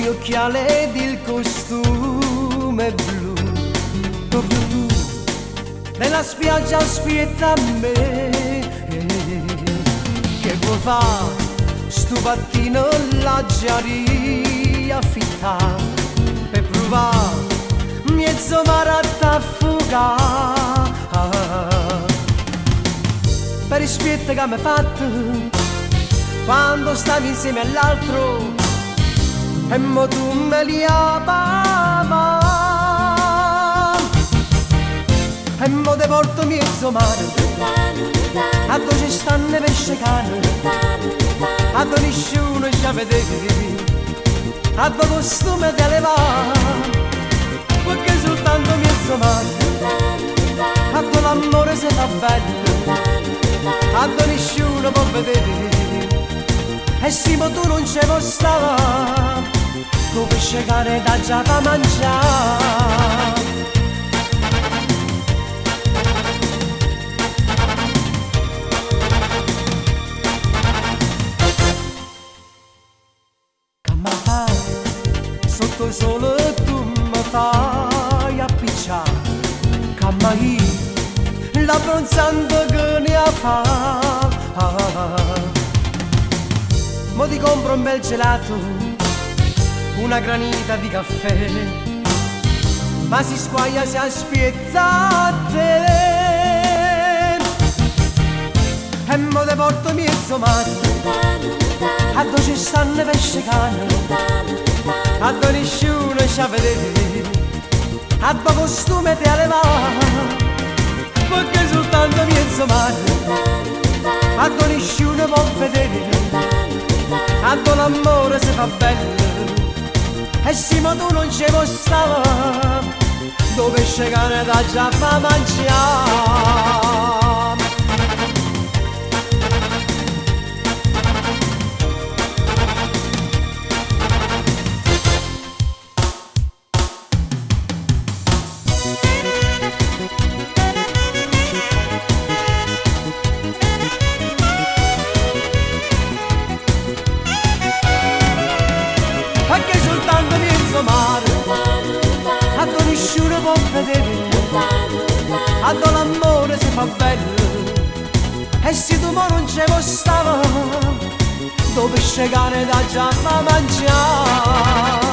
gli occhiali ed il costume blu, proprio tu nella spiaggia aspetta me. Che vuoi fare sto mattino la giaria fitta per provare mezzo maratta fuga per rispetto che mi hai fatto quando stavi insieme all'altro e mo tu me li amava e mo te porto mezzo mare a dove ci stanno i pesci cane a dove nessuno ci vede a dove costume te levare perché soltanto mezzo mare a dove l'amore si fa bello a dove nessuno può vedere e sì ma tu non ci puoi stare tu pesce cane da già fa mangiare. Che mi fai sotto il sole tu mi fai appicciare che mai la bronzante che ne fa mo ti compro un bel gelato una granita di caffè ma si squaglia si aspetta a te e mo te porto mezzo mare a dove ci stanno i pesci cane a dove nessuno ci vede a dove costume te levare perché soltanto mezzo mare a dove nessuno può vedere a dove l'amore si fa bello e sì ma tu non ci puoi stare dove scegane da già fa mangiare. Perché soltanto mezzo mare a dove nessuno può vedere a dove l'amore si fa bello e se tu mo non ci puoi stare dove scegane da già fa mangiare.